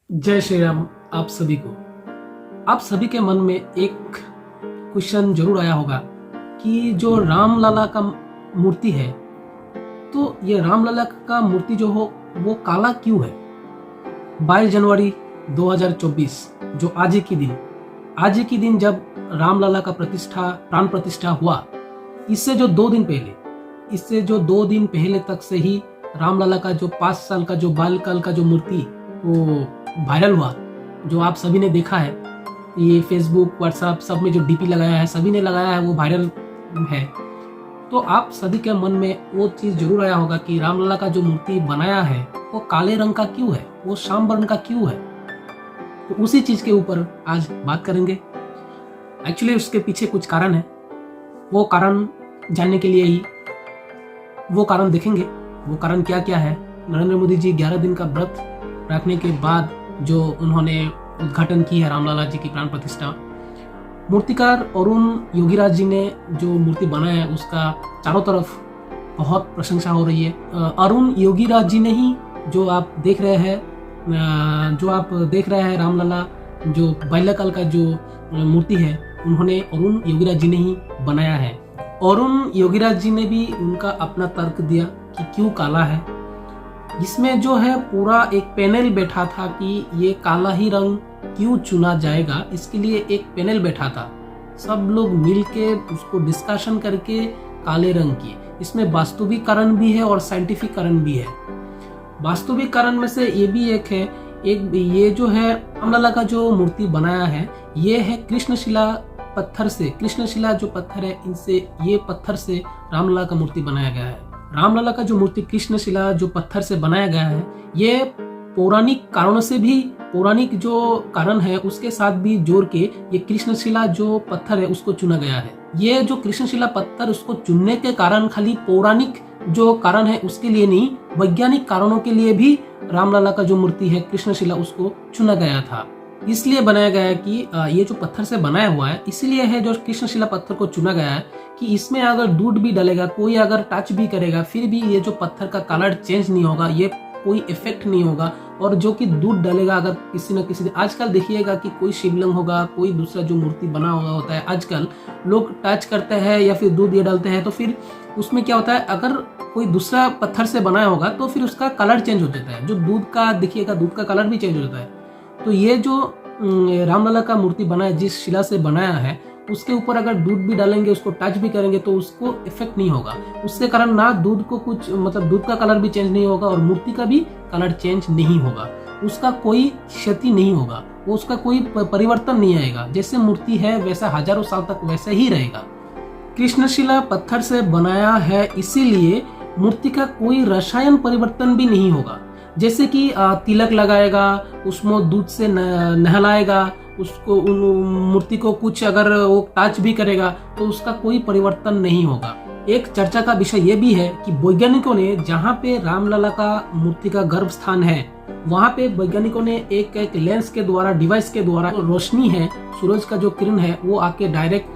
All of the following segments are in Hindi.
जय श्री राम। आप सभी को, आप सभी के मन में एक क्वेश्चन जरूर आया होगा कि जो राम लला का मूर्ति है, तो ये राम लला का मूर्ति जो हो वो काला क्यों है। 22 जनवरी 2024 जो आज के दिन जब राम लला का प्राण प्रतिष्ठा हुआ, इससे जो 2 दिन पहले तक से ही राम लला का जो 5 साल का जो बालकाल का जो मूर्ति वो वायरल हुआ, जो आप सभी ने देखा है। ये फेसबुक, व्हाट्सएप सब में जो डीपी लगाया है, सभी ने लगाया है, वो वायरल है। तो आप सभी के मन में वो चीज़ जरूर आया होगा कि रामलला का जो मूर्ति बनाया है वो काले रंग का क्यों है, वो श्याम वर्ण का क्यों है। तो उसी चीज़ के ऊपर आज बात करेंगे। एक्चुअली उसके पीछे कुछ कारण है, वो कारण जानने के लिए ही वो कारण देखेंगे। वो कारण क्या क्या है। नरेंद्र मोदी जी 11 दिन का व्रत रखने के बाद जो उन्होंने उद्घाटन की है रामलला जी की प्राण प्रतिष्ठा, मूर्तिकार अरुण योगीराज जी ने जो मूर्ति बनाया है उसका चारों तरफ बहुत प्रशंसा हो रही है। अरुण योगीराज जी ने ही जो आप देख रहे हैं रामलला जो बाल्यकाल का जो मूर्ति है, उन्होंने अरुण योगीराज जी ने ही बनाया है। अरुण योगीराज जी ने भी उनका अपना तर्क दिया कि क्यों काला है। इसमें जो है पूरा एक पैनल बैठा था कि ये काला ही रंग क्यों चुना जाएगा, इसके लिए एक पैनल बैठा था। सब लोग मिलके उसको डिस्कशन करके काले रंग किए। इसमें वास्तविक कारण भी है और साइंटिफिक कारण भी है। वास्तविक कारण में से ये भी एक है, ये जो है रामलला का जो मूर्ति बनाया है, ये है कृष्णशिला पत्थर से। कृष्णशिला जो पत्थर है, इनसे ये पत्थर से रामलला का मूर्ति बनाया गया है। रामलला का जो मूर्ति कृष्णशिला जो पत्थर से बनाया गया है, ये पौराणिक कारणों से भी, पौराणिक जो कारण है उसके साथ भी जोड़ के ये कृष्णशिला जो पत्थर है उसको चुना गया है। ये जो कृष्णशिला पत्थर, उसको चुनने के कारण खाली पौराणिक जो कारण है उसके लिए नहीं, वैज्ञानिक कारणों के लिए भी रामलला का जो मूर्ति है कृष्णशिला उसको चुना गया था। इसलिए बनाया गया है कि ये जो पत्थर से बनाया हुआ है, इसलिए है जो कृष्णशिला पत्थर को चुना गया है कि इसमें अगर दूध भी डालेगा, कोई अगर टच भी करेगा, फिर भी ये जो पत्थर का कलर चेंज नहीं होगा, ये कोई इफेक्ट नहीं होगा। और जो कि दूध डालेगा अगर किसी न किसी, आजकल देखिएगा कि कोई शिवलिंग होगा, कोई दूसरा जो मूर्ति बना हुआ होता है, आजकल लोग टच करते हैं या फिर दूध ये डालते हैं, तो फिर उसमें क्या होता है, अगर कोई दूसरा पत्थर से बनाया होगा तो फिर उसका कलर चेंज हो जाता है। जो दूध का देखिएगा, दूध का कलर भी चेंज हो जाता है। तो ये जो रामलला का मूर्ति बना है, जिस शिला से बनाया है, उसके ऊपर अगर दूध भी डालेंगे, उसको टच भी करेंगे, तो उसको इफेक्ट नहीं होगा। उसके कारण ना दूध को कुछ दूध का कलर भी चेंज नहीं होगा और मूर्ति का भी कलर चेंज नहीं होगा। उसका कोई क्षति नहीं होगा, वो उसका कोई परिवर्तन नहीं आएगा। जैसे मूर्ति है वैसा हजारों साल तक वैसे ही रहेगा। कृष्णशिला पत्थर से बनाया है, इसीलिए मूर्ति का कोई रसायन परिवर्तन भी नहीं होगा। जैसे कि तिलक लगाएगा, उसमें दूध से नहलाएगा, उसको मूर्ति को कुछ अगर वो टच भी करेगा तो उसका कोई परिवर्तन नहीं होगा। एक चर्चा का विषय ये भी है कि वैज्ञानिकों ने, जहाँ पे रामलला का मूर्ति का गर्भ स्थान है, वहाँ पे वैज्ञानिकों ने एक लेंस के द्वारा, डिवाइस के द्वारा रोशनी है, सूरज का जो किरण है, वो आके डायरेक्ट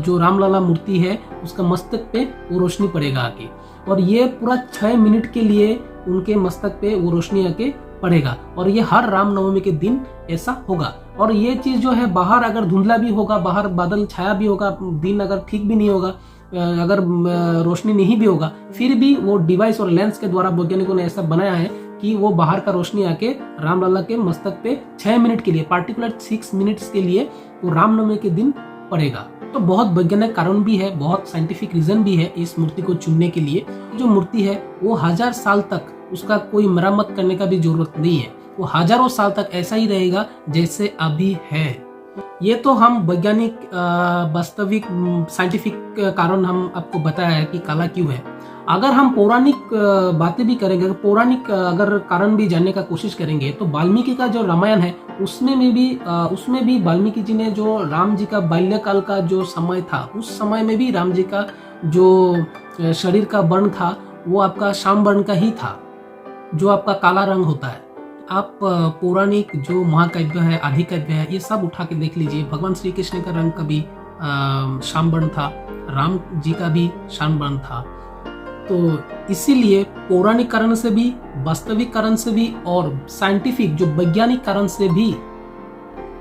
जो रामलला मूर्ति है उसका मस्तक पे वो रोशनी पड़ेगा आके, और ये पूरा 6 मिनट के लिए उनके मस्तक पे वो रोशनी आके पड़ेगा। और ये हर रामनवमी के दिन ऐसा होगा। और ये चीज जो है, बाहर अगर धुंधला भी होगा, बाहर बादल छाया भी होगा, दिन अगर ठीक भी नहीं होगा, अगर रोशनी नहीं भी होगा, फिर भी वो डिवाइस और लेंस के द्वारा वैज्ञानिकों ने ऐसा बनाया है कि वो बाहर का रोशनी आके रामलला के मस्तक पे 6 मिनट के लिए, पार्टिकुलर 6 मिनट्स के लिए वो रामनवमी के दिन पड़ेगा। तो बहुत वैज्ञानिक कारण भी है, बहुत साइंटिफिक रीजन भी है इस मूर्ति को चुनने के लिए। जो मूर्ति है वो 1000 साल तक उसका कोई मरम्मत करने का भी जरूरत नहीं है, वो हजारों साल तक ऐसा ही रहेगा जैसे अभी है। ये तो हम वैज्ञानिक वास्तविक साइंटिफिक कारण हम आपको बताया है कि काला क्यों है। अगर हम पौराणिक बातें भी करेंगे, पौराणिक अगर कारण भी जानने का कोशिश करेंगे, तो वाल्मीकि का जो रामायण है उसमें भी वाल्मीकि जी ने जो राम जी का बाल्यकाल का जो समय था, उस समय में भी राम जी का जो शरीर का वर्ण था वो आपका श्याम वर्ण का ही था, जो आपका काला रंग होता है। आप पौराणिक जो महाकाव्य है, आदिकाव्य है, ये सब उठा के देख लीजिए। भगवान श्री कृष्ण का रंग का भी श्याम वर्ण था, राम जी का भी श्याम वर्ण था। तो इसीलिए पौराणिक कारण से भी, वास्तविक कारण से भी और साइंटिफिक जो वैज्ञानिक कारण से भी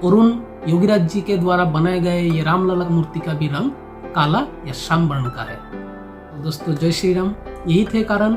अरुण योगीराज जी के द्वारा बनाए गए ये रामलला मूर्ति का भी रंग काला या श्याम वर्ण का है। तो दोस्तों जय श्री राम। यही थे कारण